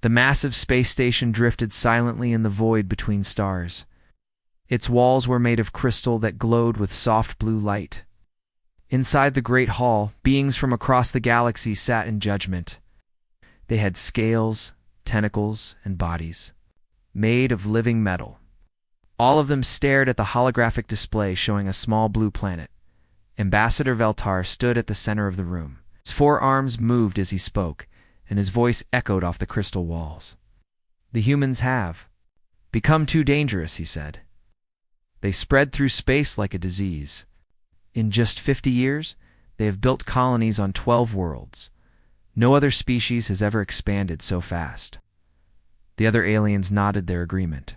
The massive space station drifted silently in the void between stars. Its walls were made of crystal that glowed with soft blue light. Inside the great hall, beings from across the galaxy sat in judgment. They had scales, tentacles, and bodies, made of living metal. All of them stared at the holographic display showing a small blue planet. Ambassador Veltar stood at the center of the room. His forearms moved as he spoke, and his voice echoed off the crystal walls. "The humans have become too dangerous," he said. "They spread through space like a disease. In just 50 years, they have built colonies on 12 worlds. No other species has ever expanded so fast." The other aliens nodded their agreement.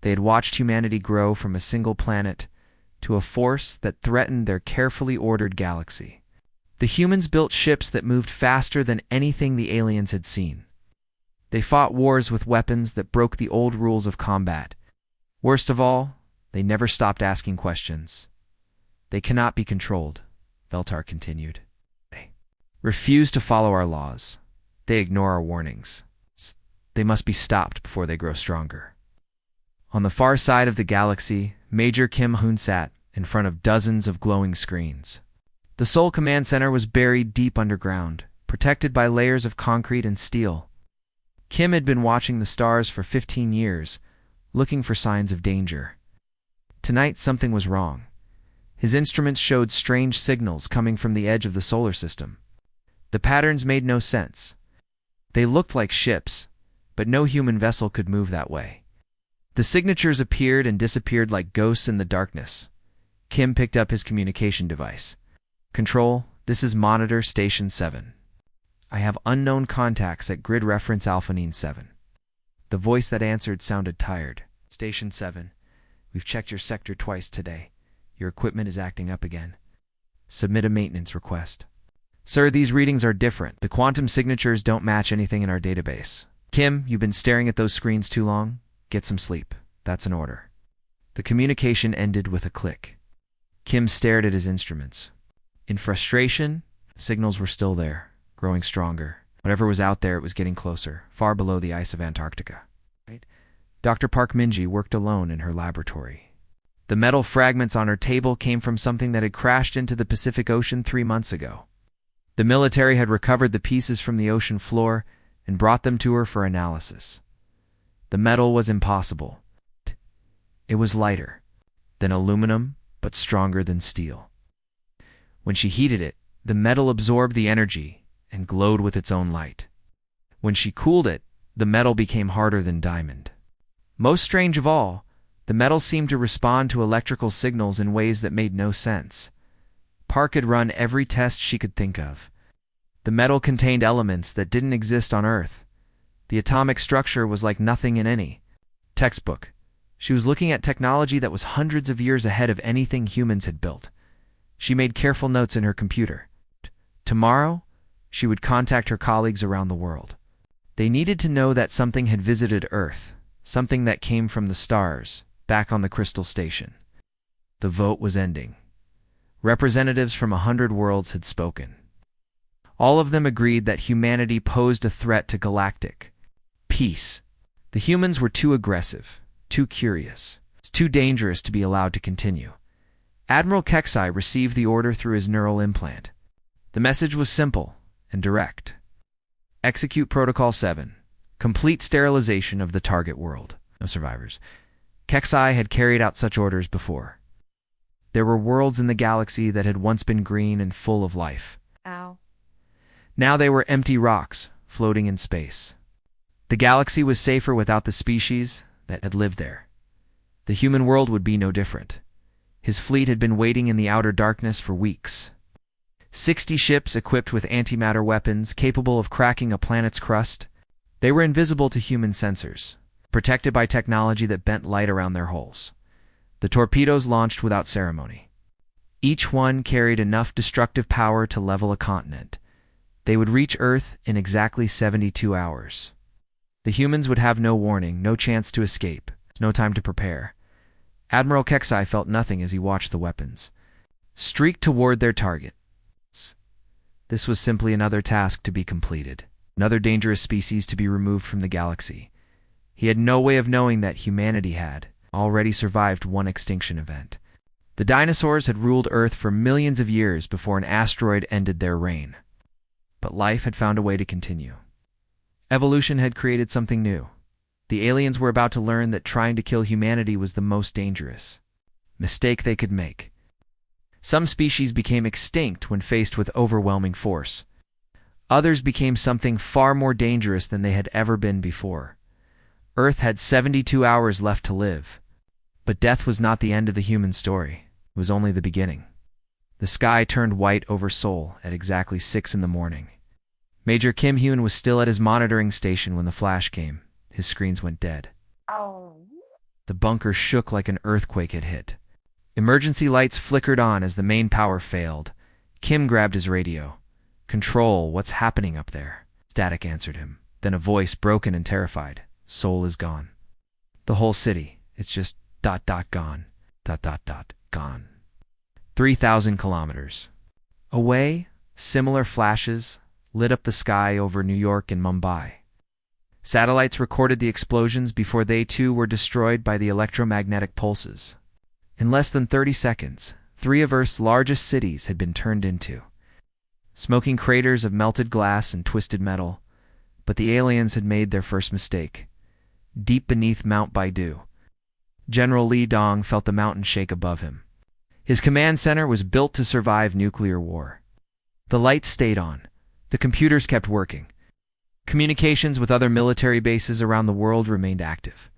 They had watched humanity grow from a single planet to a force that threatened their carefully ordered galaxy. The humans built ships that moved faster than anything the aliens had seen. They fought wars with weapons that broke the old rules of combat. Worst of all, they never stopped asking questions. "They cannot be controlled," Veltar continued. "They refuse to follow our laws. They ignore our warnings. They must be stopped before they grow stronger." On the far side of the galaxy, Major Kim Hoon sat in front of dozens of glowing screens. The Sol Command Center was buried deep underground, protected by layers of concrete and steel. Kim had been watching the stars for 15 years, looking for signs of danger. Tonight something was wrong. His instruments showed strange signals coming from the edge of the solar system. The patterns made no sense. They looked like ships, but no human vessel could move that way. The signatures appeared and disappeared like ghosts in the darkness. Kim picked up his communication device. "Control, this is Monitor Station 7. I have unknown contacts at Grid Reference Alphanine 7. The voice that answered sounded tired. "Station 7, we've checked your sector twice today. Your equipment is acting up again. Submit a maintenance request." "Sir, these readings are different. The quantum signatures don't match anything in our database." "Kim, you've been staring at those screens too long. Get some sleep. That's an order." The communication ended with a click. Kim stared at his instruments. In frustration, the signals were still there, growing stronger. Whatever was out there, it was getting closer, far below the ice of Antarctica. Dr. Park Minji worked alone in her laboratory. The metal fragments on her table came from something that had crashed into the Pacific Ocean 3 months ago. The military had recovered the pieces from the ocean floor and brought them to her for analysis. The metal was impossible. It was lighter than aluminum, but stronger than steel. When she heated it, the metal absorbed the energy and glowed with its own light. When she cooled it, the metal became harder than diamond. Most strange of all, the metal seemed to respond to electrical signals in ways that made no sense. Park had run every test she could think of. The metal contained elements that didn't exist on Earth. The atomic structure was like nothing in any textbook. She was looking at technology that was hundreds of years ahead of anything humans had built. She made careful notes in her computer. Tomorrow, she would contact her colleagues around the world. They needed to know that something had visited Earth, something that came from the stars, back on the Crystal Station. The vote was ending. Representatives from 100 worlds had spoken. All of them agreed that humanity posed a threat to galactic peace. The humans were too aggressive, too curious, too dangerous to be allowed to continue. Admiral Keksai received the order through his neural implant. The message was simple and direct. Execute Protocol 7. Complete sterilization of the target world. No survivors. Keksai had carried out such orders before. There were worlds in the galaxy that had once been green and full of life. Ow. Now they were empty rocks, floating in space. The galaxy was safer without the species that had lived there. The human world would be no different. His fleet had been waiting in the outer darkness for weeks. 60 ships equipped with antimatter weapons capable of cracking a planet's crust. They were invisible to human sensors, protected by technology that bent light around their hulls. The torpedoes launched without ceremony. Each one carried enough destructive power to level a continent. They would reach Earth in exactly 72 hours. The humans would have no warning, no chance to escape, no time to prepare. Admiral Keksai felt nothing as he watched the weapons streak toward their target. This was simply another task to be completed. another dangerous species to be removed from the galaxy. He had no way of knowing that humanity had already survived one extinction event. The dinosaurs had ruled Earth for millions of years before an asteroid ended their reign. But life had found a way to continue. Evolution had created something new. The aliens were about to learn that trying to kill humanity was the most dangerous mistake they could make. Some species became extinct when faced with overwhelming force. Others became something far more dangerous than they had ever been before. Earth had 72 hours left to live. But death was not the end of the human story. It was only the beginning. The sky turned white over Seoul at exactly 6 in the morning. Major Kim Hyun was still at his monitoring station when the flash came. His screens went dead. The bunker shook like an earthquake had hit. Emergency lights flickered on as the main power failed. Kim grabbed his radio. "Control, what's happening up there?" Static answered him. Then a voice, broken and terrified. "Seoul is gone. The whole city. It's just ... gone. ... gone. 3,000 kilometers away, similar flashes lit up the sky over New York and Mumbai. Satellites recorded the explosions before they too were destroyed by the electromagnetic pulses. In less than 30 seconds, 3 of Earth's largest cities had been turned into smoking craters of melted glass and twisted metal. But the aliens had made their first mistake. Deep beneath Mount Baidu, General Li Dong felt the mountain shake above him. His command center was built to survive nuclear war. The lights stayed on. The computers kept working. Communications with other military bases around the world remained active.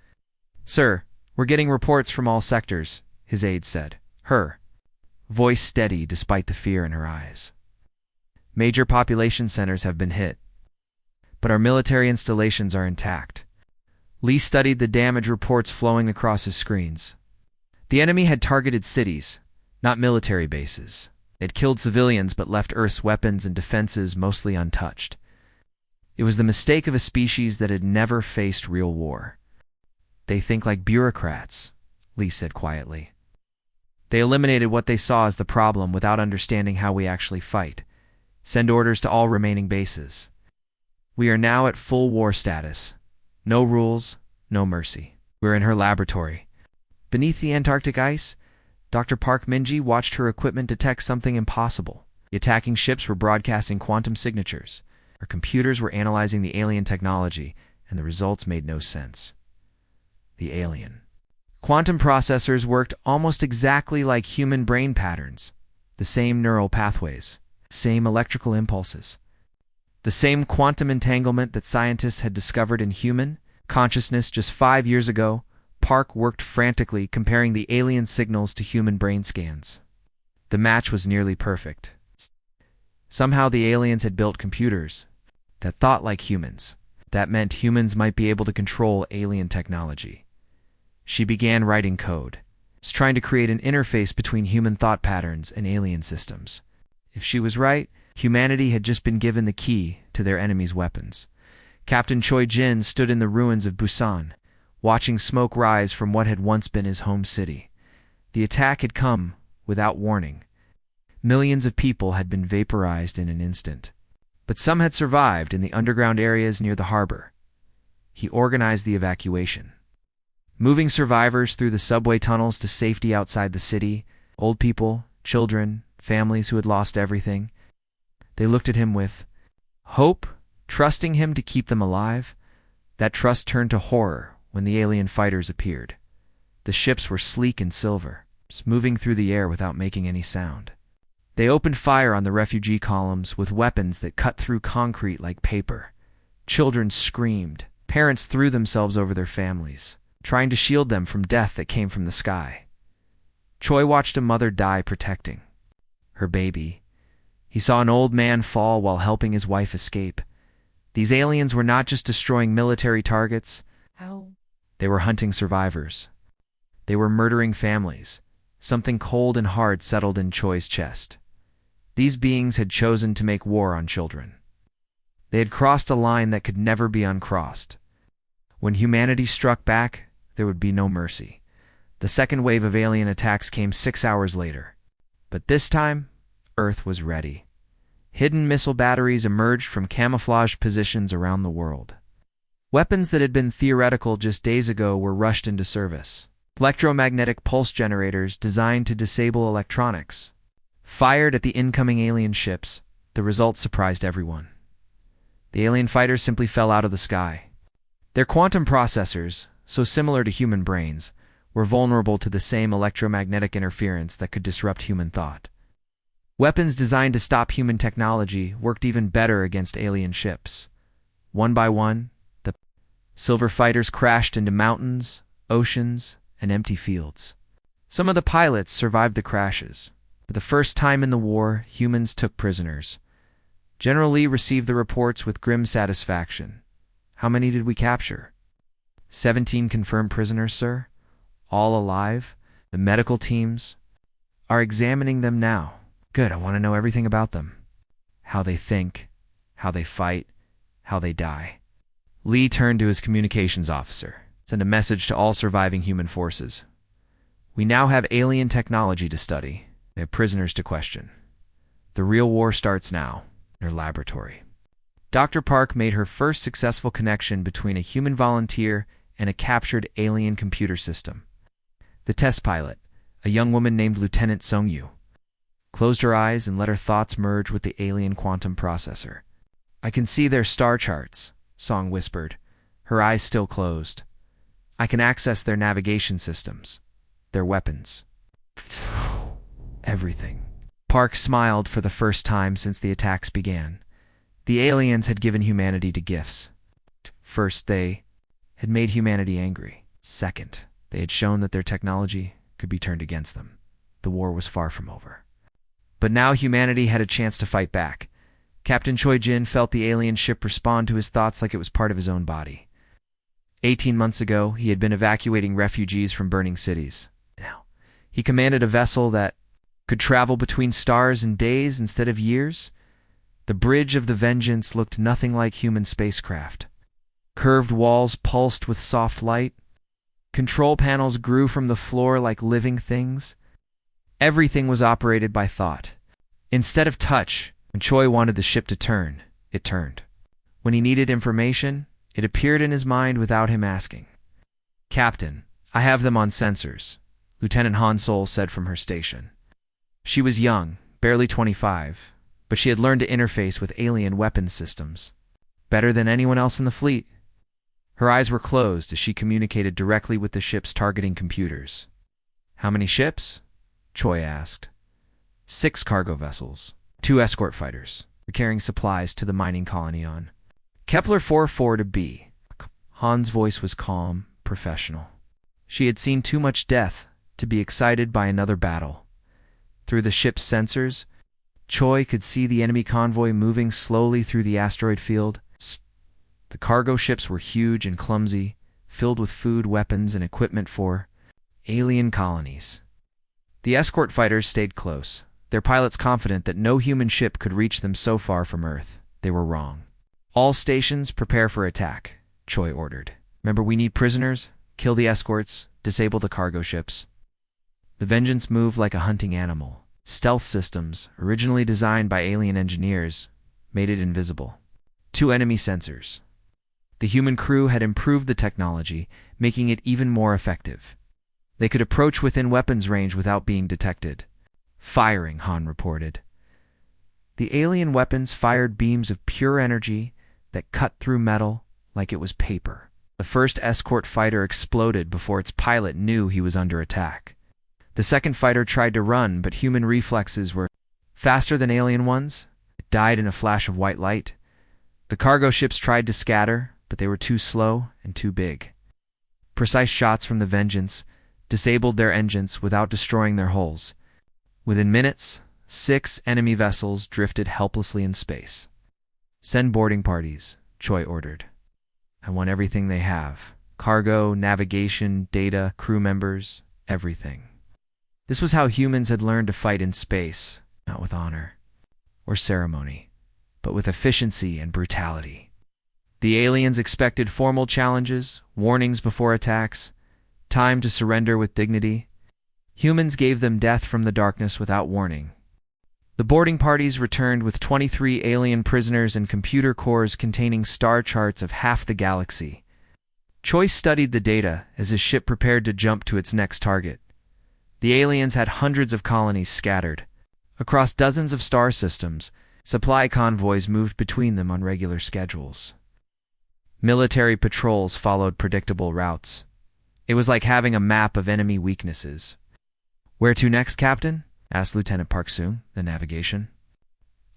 "Sir, we're getting reports from all sectors," his aide said. Her voice steady despite the fear in her eyes. "Major population centers have been hit, but our military installations are intact." Lee studied the damage reports flowing across his screens. The enemy had targeted cities, not military bases. They had killed civilians but left Earth's weapons and defenses mostly untouched. It was the mistake of a species that had never faced real war. "They think like bureaucrats," Lee said quietly. "They eliminated what they saw as the problem without understanding how we actually fight. Send orders to all remaining bases. We are now at full war status. No rules, no mercy." We're in her laboratory. Beneath the Antarctic ice, Dr. Park Minji watched her equipment detect something impossible. The attacking ships were broadcasting quantum signatures. Her computers were analyzing the alien technology, and the results made no sense. The alien quantum processors worked almost exactly like human brain patterns. The same neural pathways, same electrical impulses. The same quantum entanglement that scientists had discovered in human consciousness just 5 years ago. Park worked frantically comparing the alien signals to human brain scans. The match was nearly perfect. Somehow the aliens had built computers that thought like humans. That meant humans might be able to control alien technology. She began writing code, trying to create an interface between human thought patterns and alien systems. If she was right, humanity had just been given the key to their enemies' weapons. Captain Choi Jin stood in the ruins of Busan, watching smoke rise from what had once been his home city. The attack had come without warning. Millions of people had been vaporized in an instant. But some had survived in the underground areas near the harbor. He organized the evacuation, moving survivors through the subway tunnels to safety outside the city. Old people, children, families who had lost everything. They looked at him with hope, trusting him to keep them alive. That trust turned to horror when the alien fighters appeared. The ships were sleek and silver, moving through the air without making any sound. They opened fire on the refugee columns with weapons that cut through concrete like paper. Children screamed. Parents threw themselves over their families, trying to shield them from death that came from the sky. Choi watched a mother die protecting her baby. He saw an old man fall while helping his wife escape. These aliens were not just destroying military targets. They were hunting survivors. They were murdering families. Something cold and hard settled in Choi's chest. These beings had chosen to make war on children. They had crossed a line that could never be uncrossed. When humanity struck back, there would be no mercy. The second wave of alien attacks came 6 hours later. But this time, Earth was ready. Hidden missile batteries emerged from camouflaged positions around the world. Weapons that had been theoretical just days ago were rushed into service. Electromagnetic pulse generators designed to disable electronics fired at the incoming alien ships. The results surprised everyone. The alien fighters simply fell out of the sky. Their quantum processors, so similar to human brains, were vulnerable to the same electromagnetic interference that could disrupt human thought. Weapons designed to stop human technology worked even better against alien ships. One by one, the silver fighters crashed into mountains, oceans, and empty fields. Some of the pilots survived the crashes. For the first time in the war, humans took prisoners. General Lee received the reports with grim satisfaction. How many did we capture? 17 confirmed prisoners, sir. All alive. The medical teams are examining them now. Good, I want to know everything about them. How they think, how they fight, how they die. Lee turned to his communications officer. Send a message to all surviving human forces. We now have alien technology to study. We have prisoners to question. The real war starts now, in her laboratory. Dr. Park made her first successful connection between a human volunteer and a captured alien computer system. The test pilot, a young woman named Lieutenant Song-Yu, closed her eyes and let her thoughts merge with the alien quantum processor. I can see their star charts, Song whispered, her eyes still closed. I can access their navigation systems, their weapons. Everything. Park smiled for the first time since the attacks began. The aliens had given humanity to gifts. First, they had made humanity angry. Second, they had shown that their technology could be turned against them. The war was far from over. But now humanity had a chance to fight back. Captain Choi Jin felt the alien ship respond to his thoughts like it was part of his own body. 18 months ago, he had been evacuating refugees from burning cities. Now, he commanded a vessel that could travel between stars in days instead of years. The bridge of the Vengeance looked nothing like human spacecraft. Curved walls pulsed with soft light. Control panels grew from the floor like living things. Everything was operated by thought. Instead of touch, when Choi wanted the ship to turn, it turned. When he needed information, it appeared in his mind without him asking. Captain, I have them on sensors, Lieutenant Han Sol said from her station. She was young, barely 25, but she had learned to interface with alien weapons systems. Better than anyone else in the fleet. Her eyes were closed as she communicated directly with the ship's targeting computers. How many ships? Choi asked. 6 cargo vessels, 2 escort fighters, carrying supplies to the mining colony on Kepler 44 to B. Han's voice was calm, professional. She had seen too much death to be excited by another battle. Through the ship's sensors, Choi could see the enemy convoy moving slowly through the asteroid field. The cargo ships were huge and clumsy, filled with food, weapons, and equipment for alien colonies. The escort fighters stayed close, their pilots confident that no human ship could reach them so far from Earth. They were wrong. All stations prepare for attack, Choi ordered. Remember, we need prisoners, kill the escorts, disable the cargo ships. The Vengeance moved like a hunting animal. Stealth systems, originally designed by alien engineers, made it invisible. 2 enemy sensors. The human crew had improved the technology, making it even more effective. They could approach within weapons range without being detected. Firing, Han reported. The alien weapons fired beams of pure energy that cut through metal like it was paper. The first escort fighter exploded before its pilot knew he was under attack. The second fighter tried to run, but human reflexes were faster than alien ones. It died in a flash of white light. The cargo ships tried to scatter, but they were too slow and too big. Precise shots from the Vengeance disabled their engines without destroying their hulls. Within minutes, 6 enemy vessels drifted helplessly in space. Send boarding parties, Choi ordered. I want everything they have. Cargo, navigation, data, crew members, everything. This was how humans had learned to fight in space, not with honor or ceremony, but with efficiency and brutality. The aliens expected formal challenges, warnings before attacks, time to surrender with dignity. Humans gave them death from the darkness without warning. The boarding parties returned with 23 alien prisoners and computer cores containing star charts of half the galaxy. Choi studied the data as his ship prepared to jump to its next target. The aliens had hundreds of colonies scattered. Across dozens of star systems, supply convoys moved between them on regular schedules. Military patrols followed predictable routes. It was like having a map of enemy weaknesses. "Where to next, Captain?" asked Lieutenant Park Soon, the navigation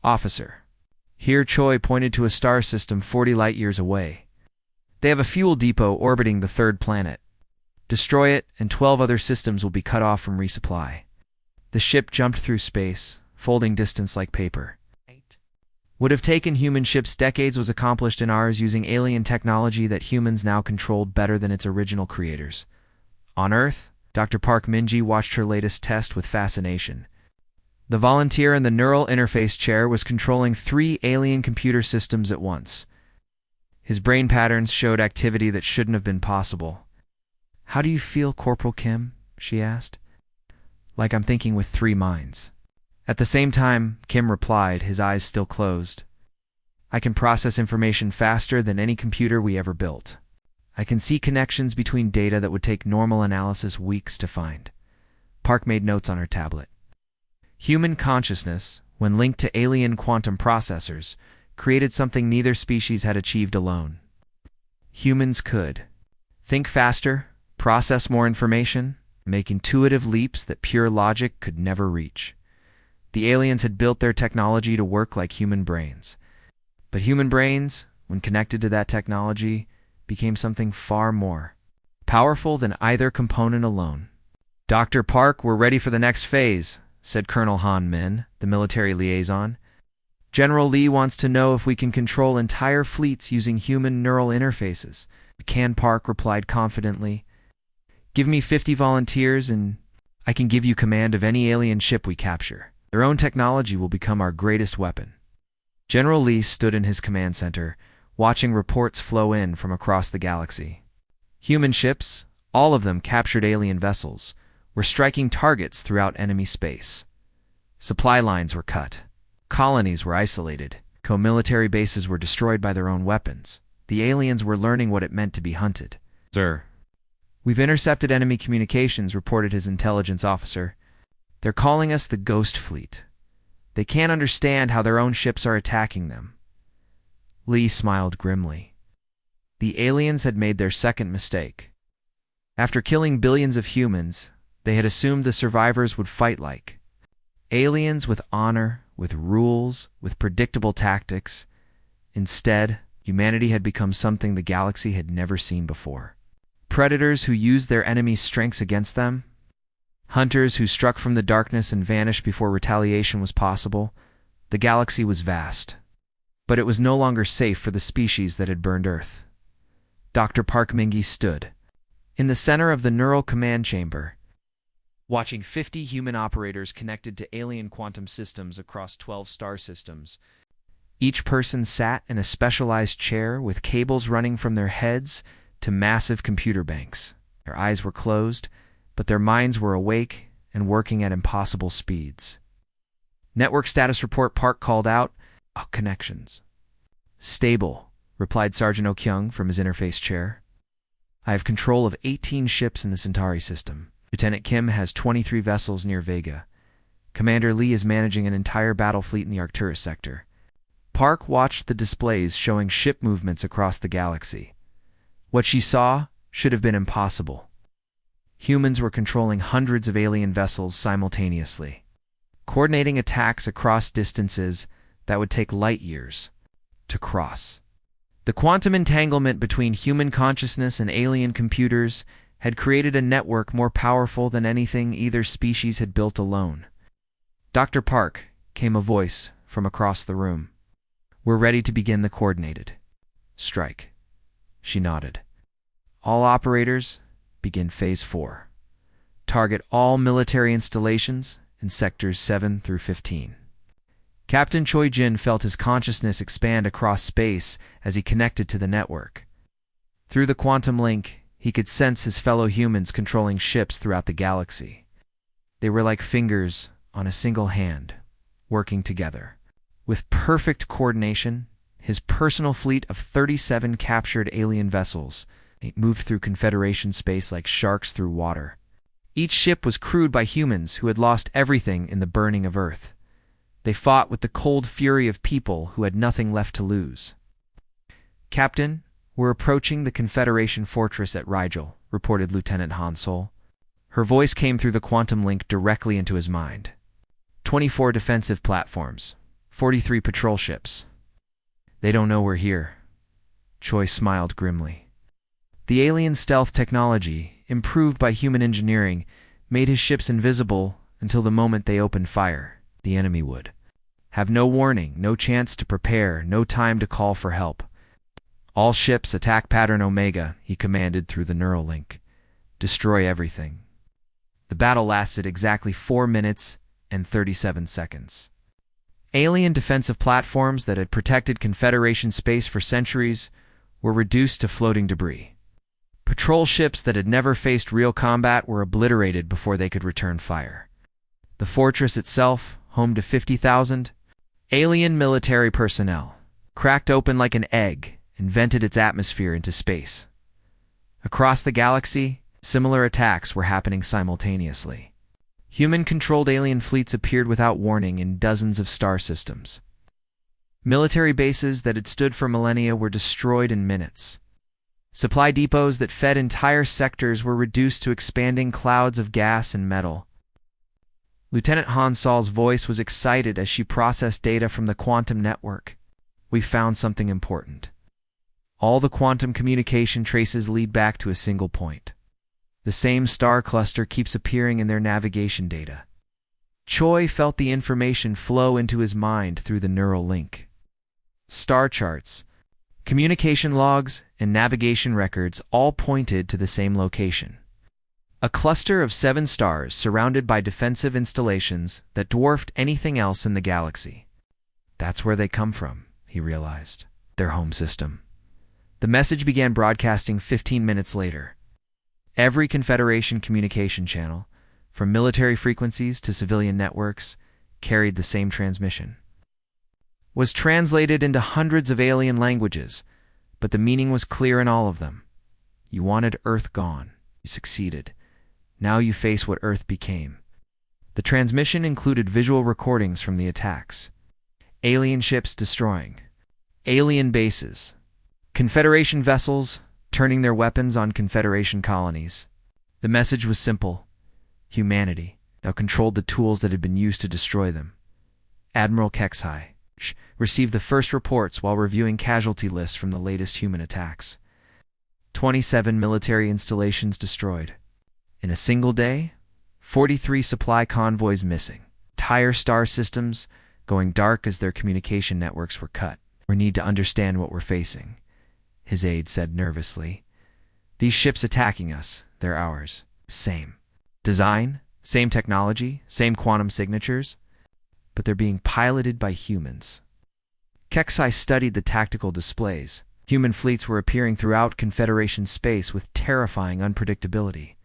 officer. Here Choi pointed to a star system 40 light-years away. "They have a fuel depot orbiting the third planet. Destroy it, and 12 other systems will be cut off from resupply." The ship jumped through space, folding distance like paper. Would have taken human ships decades was accomplished in ours using alien technology that humans now controlled better than its original creators. On Earth, Dr. Park Minji watched her latest test with fascination. The volunteer in the neural interface chair was controlling 3 alien computer systems at once. His brain patterns showed activity that shouldn't have been possible. "How do you feel, Corporal Kim?" she asked. "Like I'm thinking with 3 minds." At the same time, Kim replied, his eyes still closed. "I can process information faster than any computer we ever built. I can see connections between data that would take normal analysis weeks to find." Park made notes on her tablet. Human consciousness, when linked to alien quantum processors, created something neither species had achieved alone. Humans could think faster, process more information, make intuitive leaps that pure logic could never reach. The aliens had built their technology to work like human brains. But human brains, when connected to that technology, became something far more powerful than either component alone. "Dr. Park, we're ready for the next phase," said Colonel Han Min, the military liaison. "General Lee wants to know if we can control entire fleets using human neural interfaces." McCann Park replied confidently. "Give me 50 volunteers and I can give you command of any alien ship we capture. Their own technology will become our greatest weapon." General Lee stood in his command center, watching reports flow in from across the galaxy. Human ships, all of them captured alien vessels, were striking targets throughout enemy space. Supply lines were cut. Colonies were isolated. Co-military bases were destroyed by their own weapons. The aliens were learning what it meant to be hunted. "Sir." "We've intercepted enemy communications," reported his intelligence officer. "They're calling us the Ghost Fleet. They can't understand how their own ships are attacking them." Lee smiled grimly. The aliens had made their second mistake. After killing billions of humans, they had assumed the survivors would fight like aliens, with honor, with rules, with predictable tactics. Instead, humanity had become something the galaxy had never seen before. Predators who used their enemies' strengths against them. Hunters who struck from the darkness and vanished before retaliation was possible. The galaxy was vast. But it was no longer safe for the species that had burned Earth. Dr. Park Mingi stood in the center of the neural command chamber, watching 50 human operators connected to alien quantum systems across 12 star systems. Each person sat in a specialized chair with cables running from their heads to massive computer banks. Their eyes were closed, but their minds were awake and working at impossible speeds. "Network status report," Park called out. "Oh, connections." "Stable," replied Sergeant O'Kyung from his interface chair. "I have control of 18 ships in the Centauri system. Lieutenant Kim has 23 vessels near Vega. Commander Lee is managing an entire battle fleet in the Arcturus sector." Park watched the displays showing ship movements across the galaxy. What she saw should have been impossible. Humans were controlling hundreds of alien vessels simultaneously, coordinating attacks across distances that would take light years to cross. The quantum entanglement between human consciousness and alien computers had created a network more powerful than anything either species had built alone. "Dr. Park," came a voice from across the room. "We're ready to begin the coordinated strike." She nodded. "All operators, begin Phase 4. Target all military installations in Sectors 7 through 15. Captain Choi Jin felt his consciousness expand across space as he connected to the network. Through the quantum link, he could sense his fellow humans controlling ships throughout the galaxy. They were like fingers on a single hand, working together. With perfect coordination, his personal fleet of 37 captured alien vessels moved through Confederation space like sharks through water. Each ship was crewed by humans who had lost everything in the burning of Earth. They fought with the cold fury of people who had nothing left to lose. "Captain, we're approaching the Confederation fortress at Rigel," reported Lieutenant Hansol. Her voice came through the quantum link directly into his mind. 24 defensive platforms, 43 patrol ships. They don't know we're here. Choi smiled grimly. The alien stealth technology, improved by human engineering, made his ships invisible until the moment they opened fire. The enemy would have no warning, no chance to prepare, no time to call for help. "All ships attack pattern Omega," he commanded through the neural link. "Destroy everything." The battle lasted exactly 4 minutes and 37 seconds. Alien defensive platforms that had protected Confederation space for centuries were reduced to floating debris. Patrol ships that had never faced real combat were obliterated before they could return fire. The fortress itself, home to 50,000 alien military personnel, cracked open like an egg and vented its atmosphere into space. Across the galaxy, similar attacks were happening simultaneously. Human-controlled alien fleets appeared without warning in dozens of star systems. Military bases that had stood for millennia were destroyed in minutes. Supply depots that fed entire sectors were reduced to expanding clouds of gas and metal. Lieutenant Hansol's voice was excited as she processed data from the quantum network. "We found something important. All the quantum communication traces lead back to a single point. The same star cluster keeps appearing in their navigation data." Choi felt the information flow into his mind through the neural link. Star charts, communication logs, and navigation records all pointed to the same location. A cluster of 7 stars surrounded by defensive installations that dwarfed anything else in the galaxy. That's where they come from, he realized. Their home system. The message began broadcasting 15 minutes later. Every Confederation communication channel, from military frequencies to civilian networks, carried the same transmission. Was translated into hundreds of alien languages, but the meaning was clear in all of them. You wanted Earth gone. You succeeded. Now you face what Earth became. The transmission included visual recordings from the attacks. Alien ships destroying. Alien bases. Confederation vessels turning their weapons on Confederation colonies. The message was simple. Humanity now controlled the tools that had been used to destroy them. Admiral Kexhai received the first reports while reviewing casualty lists from the latest human attacks. 27 military installations destroyed. In a single day, 43 supply convoys missing. Entire star systems going dark as their communication networks were cut. We need to understand what we're facing, his aide said nervously. These ships attacking us, they're ours. Same design, same technology, same quantum signatures, but they're being piloted by humans. Kexhai studied the tactical displays. Human fleets were appearing throughout Confederation space with terrifying unpredictability.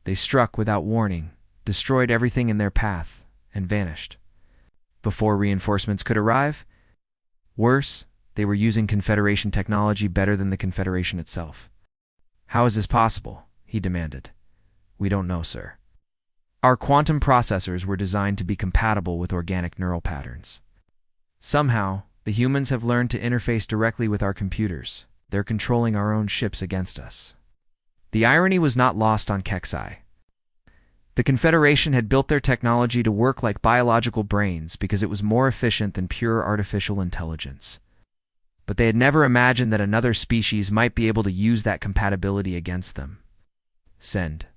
They struck without warning, destroyed everything in their path, and vanished. Before reinforcements could arrive, worse, they were using Confederation technology better than the Confederation itself. "How is this possible?" he demanded. "We don't know, sir. Our quantum processors were designed to be compatible with organic neural patterns. Somehow, the humans have learned to interface directly with our computers. They're controlling our own ships against us." The irony was not lost on Kexhai. The Confederation had built their technology to work like biological brains because it was more efficient than pure artificial intelligence. But they had never imagined that another species might be able to use that compatibility against them. "Send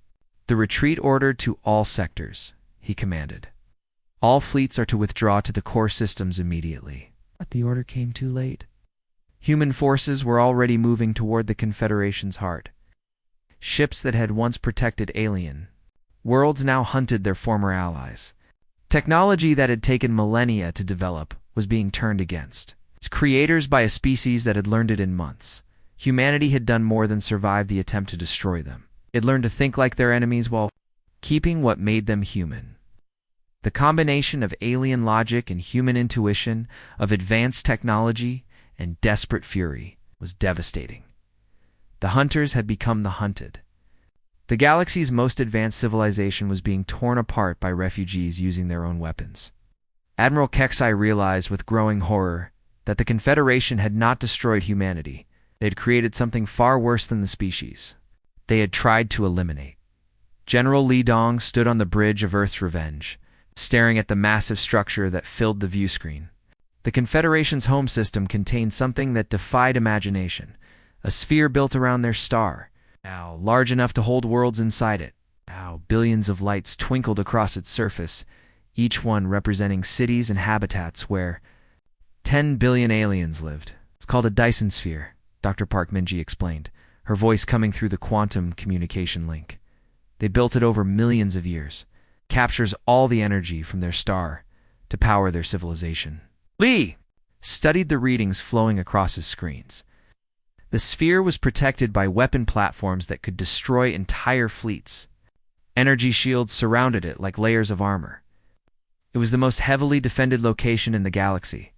the retreat order to all sectors," he commanded. "All fleets are to withdraw to the core systems immediately." But the order came too late. Human forces were already moving toward the Confederation's heart. Ships that had once protected alien worlds now hunted their former allies. Technology that had taken millennia to develop was being turned against its creators by a species that had learned it in months. Humanity had done more than survive the attempt to destroy them. It learned to think like their enemies while keeping what made them human. The combination of alien logic and human intuition, of advanced technology and desperate fury, was devastating. The hunters had become the hunted. The galaxy's most advanced civilization was being torn apart by refugees using their own weapons. Admiral Kexai realized with growing horror that the Confederation had not destroyed humanity. They had created something far worse than the species. They had tried to eliminate. General Li Dong stood on the bridge of Earth's Revenge, staring at the massive structure that filled the view screen. The Confederation's home system contained something that defied imagination, a sphere built around their star, now large enough to hold worlds inside it. Now billions of lights twinkled across its surface, each one representing cities and habitats where 10 billion aliens lived. It's called a Dyson sphere, Dr. Park Minji explained, her voice coming through the quantum communication link. They built it over millions of years, captures all the energy from their star to power their civilization. Lee studied the readings flowing across his screens. The sphere was protected by weapon platforms that could destroy entire fleets. Energy shields surrounded it like layers of armor. It was the most heavily defended location in the galaxy.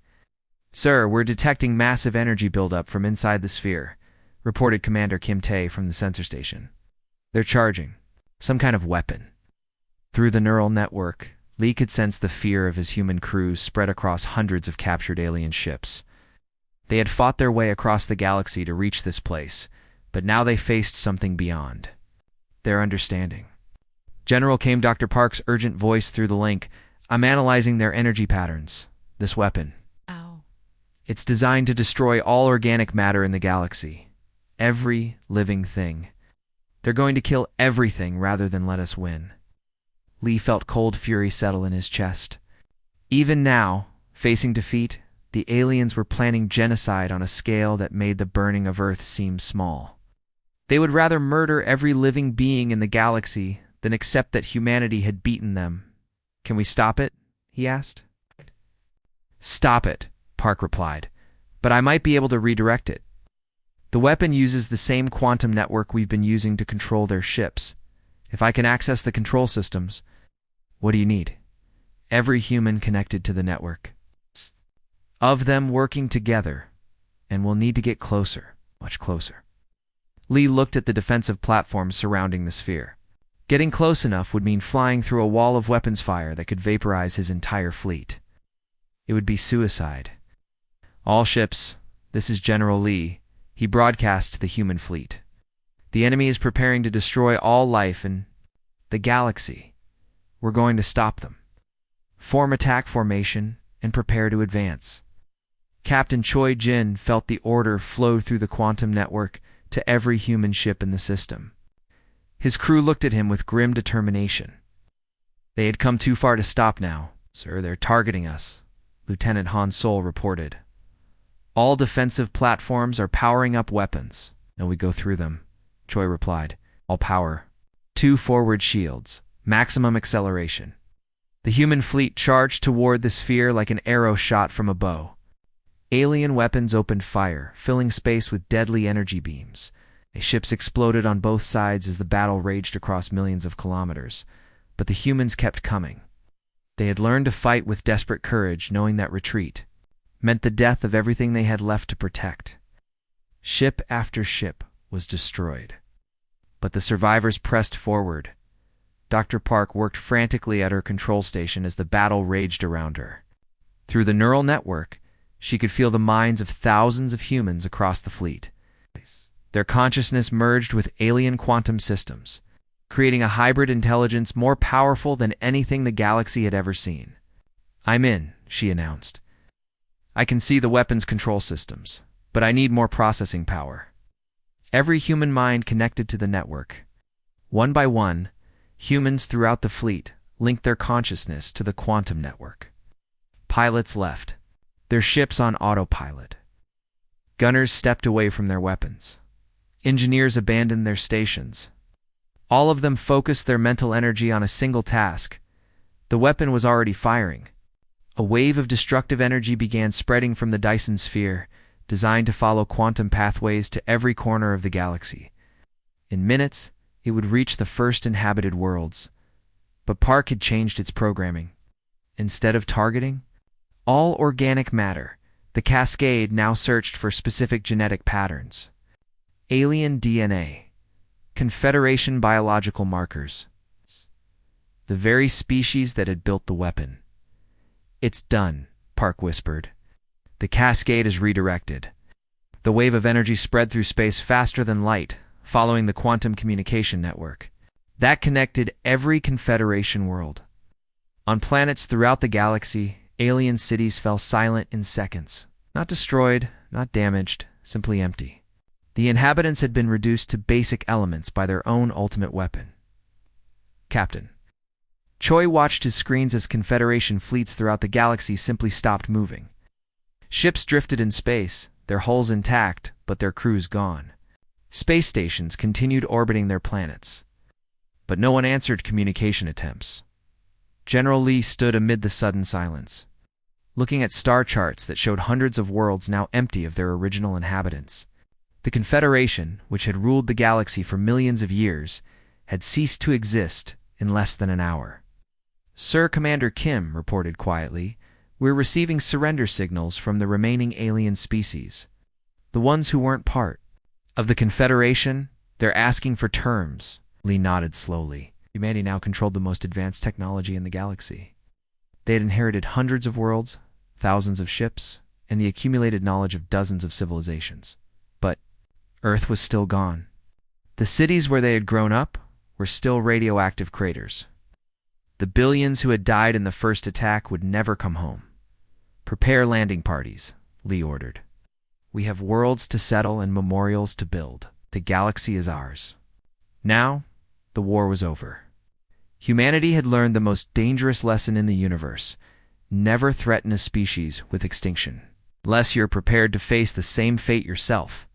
"Sir, we're detecting massive energy buildup from inside the sphere," reported Commander Kim Tae from the sensor station. "They're charging some kind of weapon." Through the neural network, Lee could sense the fear of his human crews spread across hundreds of captured alien ships. They had fought their way across the galaxy to reach this place, but now they faced something beyond their understanding. "General," came Dr. Park's urgent voice through the link, "I'm analyzing their energy patterns. This weapon. Ow. It's designed to destroy all organic matter in the galaxy. Every living thing. They're going to kill everything rather than let us win." Lee felt cold fury settle in his chest. Even now, facing defeat, the aliens were planning genocide on a scale that made the burning of Earth seem small. They would rather murder every living being in the galaxy than accept that humanity had beaten them. "Can we stop it?" he asked. "Stop it," Park replied, "but I might be able to redirect it. The weapon uses the same quantum network we've been using to control their ships. If I can access the control systems..." "What do you need?" "Every human connected to the network. Of them working together, and we'll need to get closer, much closer." Lee looked at the defensive platforms surrounding the sphere. Getting close enough would mean flying through a wall of weapons fire that could vaporize his entire fleet. It would be suicide. "All ships, this is General Lee," he broadcast to the human fleet. "The enemy is preparing to destroy all life in the galaxy. We're going to stop them. Form attack formation and prepare to advance." Captain Choi Jin felt the order flow through the quantum network to every human ship in the system. His crew looked at him with grim determination. "They had come too far to stop now, sir. They're targeting us," Lieutenant Han Sol reported. "All defensive platforms are powering up weapons." "No, we go through them," Choi replied. "All power. 2 forward shields. Maximum acceleration." The human fleet charged toward the sphere like an arrow shot from a bow. Alien weapons opened fire, filling space with deadly energy beams. Ships exploded on both sides as the battle raged across millions of kilometers. But the humans kept coming. They had learned to fight with desperate courage, knowing that retreat meant the death of everything they had left to protect. Ship after ship was destroyed. But the survivors pressed forward. Dr. Park worked frantically at her control station as the battle raged around her. Through the neural network, she could feel the minds of thousands of humans across the fleet. Their consciousness merged with alien quantum systems, creating a hybrid intelligence more powerful than anything the galaxy had ever seen. "I'm in," she announced. "I can see the weapons control systems, but I need more processing power." Every human mind connected to the network. One by one, humans throughout the fleet linked their consciousness to the quantum network. Pilots left, their ships on autopilot. Gunners stepped away from their weapons. Engineers abandoned their stations. All of them focused their mental energy on a single task. The weapon was already firing. A wave of destructive energy began spreading from the Dyson sphere, designed to follow quantum pathways to every corner of the galaxy. In minutes, it would reach the first inhabited worlds. But Park had changed its programming. instead of targeting all organic matter, the cascade now searched for specific genetic patterns. Alien DNA, Confederation biological markers, the very species that had built the weapon. "It's done," Park whispered. "The cascade is redirected." The wave of energy spread through space faster than light, following the quantum communication network. That connected every Confederation world. On planets throughout the galaxy, alien cities fell silent in seconds. Not destroyed, not damaged, simply empty. The inhabitants had been reduced to basic elements by their own ultimate weapon. Captain. Choi watched his screens as Confederation fleets throughout the galaxy simply stopped moving. Ships drifted in space, their hulls intact, but their crews gone. Space stations continued orbiting their planets. But no one answered communication attempts. General Lee stood amid the sudden silence, looking at star charts that showed hundreds of worlds now empty of their original inhabitants. The Confederation, which had ruled the galaxy for millions of years, had ceased to exist in less than an hour. "Sir Commander Kim reported quietly, we're receiving surrender signals from the remaining alien species. The ones who weren't part of the Confederation, they're asking for terms." Lee nodded slowly. Humanity now controlled the most advanced technology in the galaxy. They had inherited hundreds of worlds, thousands of ships, and the accumulated knowledge of dozens of civilizations. But Earth was still gone. The cities where they had grown up were still radioactive craters. The billions who had died in the first attack would never come home. "Prepare landing parties," Lee ordered. "We have worlds to settle and memorials to build. The galaxy is ours." Now, the war was over. Humanity had learned the most dangerous lesson in the universe: never threaten a species with extinction, unless you're prepared to face the same fate yourself.